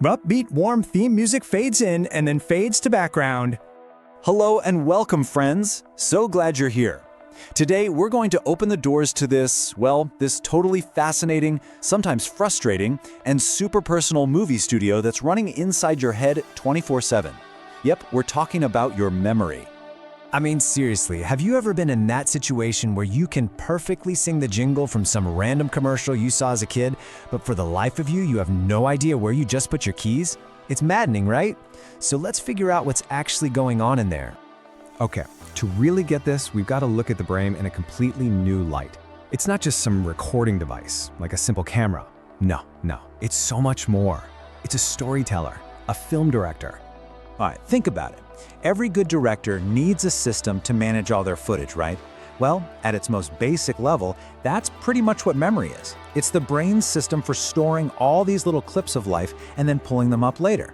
Upbeat, warm theme music fades in and then fades to background. Hello and welcome, friends. So glad you're here. Today, we're going to open the doors to this totally fascinating, sometimes frustrating, and super personal movie studio that's running inside your head 24/7. Yep, we're talking about your memory. I mean, seriously, have you ever been in that situation where you can perfectly sing the jingle from some random commercial you saw as a kid, but for the life of you, you have no idea where you just put your keys? It's maddening, right? So let's figure out what's actually going on in there. Okay, to really get this, we've got to look at the brain in a completely new light. It's not just some recording device, like a simple camera. No, it's so much more. It's a storyteller, a film director. All right, think about it. Every good director needs a system to manage all their footage, right? Well, at its most basic level, that's pretty much what memory is. It's the brain's system for storing all these little clips of life and then pulling them up later.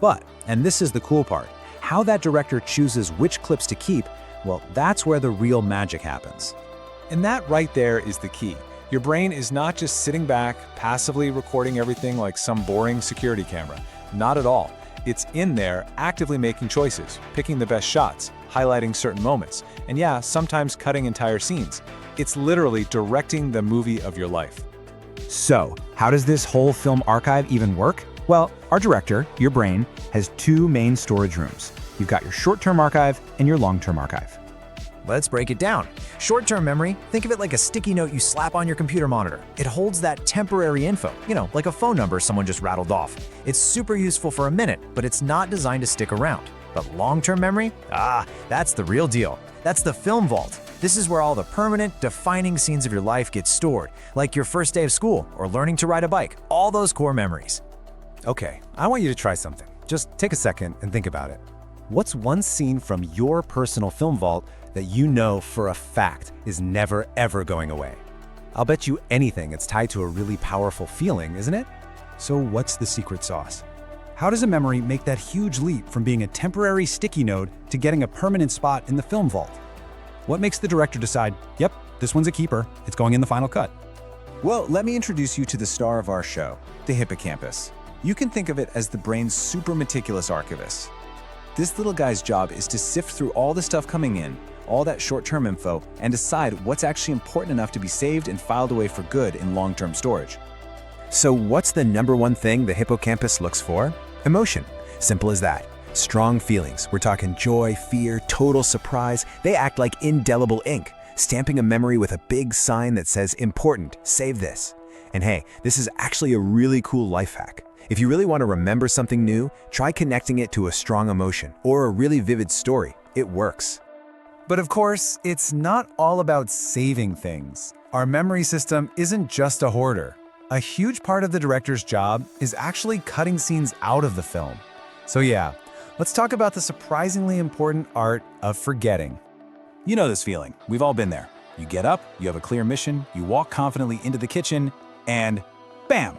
But, and this is the cool part, how that director chooses which clips to keep, well, that's where the real magic happens. And that right there is the key. Your brain is not just sitting back, passively recording everything like some boring security camera. Not at all. It's in there, actively making choices, picking the best shots, highlighting certain moments, and yeah, sometimes cutting entire scenes. It's literally directing the movie of your life. So, how does this whole film archive even work? Well, our director, your brain, has two main storage rooms. You've got your short-term archive and your long-term archive. Let's break it down. Short-term memory, think of it like a sticky note you slap on your computer monitor. It holds that temporary info, like a phone number someone just rattled off. It's super useful for a minute, but it's not designed to stick around. But long-term memory? That's the real deal. That's the film vault. This is where all the permanent, defining scenes of your life get stored, like your first day of school or learning to ride a bike, all those core memories. Okay, I want you to try something. Just take a second and think about it. What's one scene from your personal film vault that you know for a fact is never ever going away? I'll bet you anything it's tied to a really powerful feeling, isn't it? So what's the secret sauce? How does a memory make that huge leap from being a temporary sticky note to getting a permanent spot in the film vault? What makes the director decide, yep, this one's a keeper, it's going in the final cut? Well, let me introduce you to the star of our show, the hippocampus. You can think of it as the brain's super meticulous archivist. This little guy's job is to sift through all the stuff coming in, all that short-term info, and decide what's actually important enough to be saved and filed away for good in long-term storage. So what's the number one thing the hippocampus looks for? Emotion. Simple as that. Strong feelings. We're talking joy, fear, total surprise. They act like indelible ink, stamping a memory with a big sign that says important, save this. And hey, this is actually a really cool life hack. If you really want to remember something new, try connecting it to a strong emotion or a really vivid story. It works. But of course, it's not all about saving things. Our memory system isn't just a hoarder. A huge part of the director's job is actually cutting scenes out of the film. So yeah, let's talk about the surprisingly important art of forgetting. You know this feeling. We've all been there. You get up, you have a clear mission, you walk confidently into the kitchen, and bam,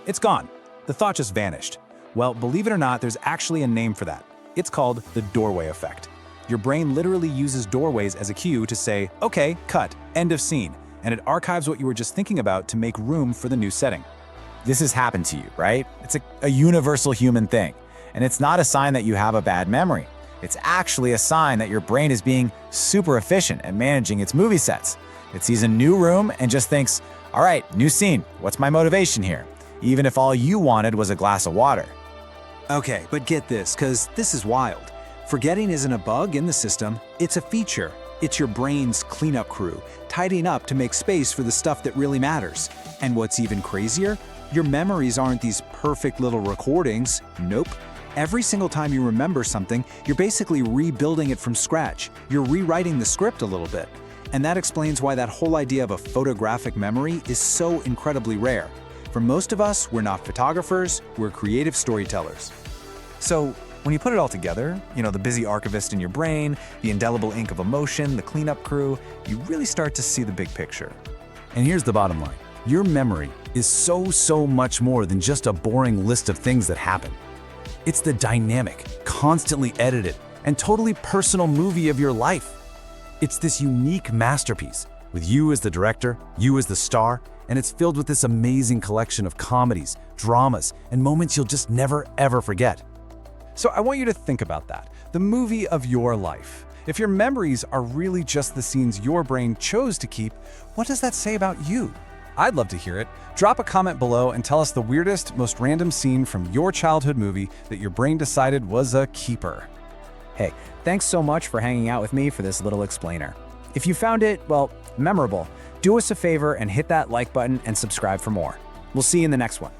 it's gone. The thought just vanished. Well, believe it or not, there's actually a name for that. It's called the doorway effect. Your brain literally uses doorways as a cue to say, okay, cut, end of scene, and it archives what you were just thinking about to make room for the new setting. This has happened to you, right? It's a universal human thing, and it's not a sign that you have a bad memory. It's actually a sign that your brain is being super efficient at managing its movie sets. It sees a new room and just thinks, all right, new scene, what's my motivation here? Even if all you wanted was a glass of water. Okay, but get this, because this is wild. Forgetting isn't a bug in the system, it's a feature. It's your brain's cleanup crew, tidying up to make space for the stuff that really matters. And what's even crazier, your memories aren't these perfect little recordings. Nope. Every single time you remember something, you're basically rebuilding it from scratch. You're rewriting the script a little bit. And that explains why that whole idea of a photographic memory is so incredibly rare. For most of us, we're not photographers, we're creative storytellers. So, when you put it all together, the busy archivist in your brain, the indelible ink of emotion, the cleanup crew, you really start to see the big picture. And here's the bottom line. Your memory is so much more than just a boring list of things that happen. It's the dynamic, constantly edited, and totally personal movie of your life. It's this unique masterpiece, with you as the director, you as the star, and it's filled with this amazing collection of comedies, dramas, and moments you'll just never ever forget. So I want you to think about that, the movie of your life. If your memories are really just the scenes your brain chose to keep, what does that say about you? I'd love to hear it. Drop a comment below and tell us the weirdest, most random scene from your childhood movie that your brain decided was a keeper. Hey, thanks so much for hanging out with me for this little explainer. If you found it, well, memorable, do us a favor and hit that like button and subscribe for more. We'll see you in the next one.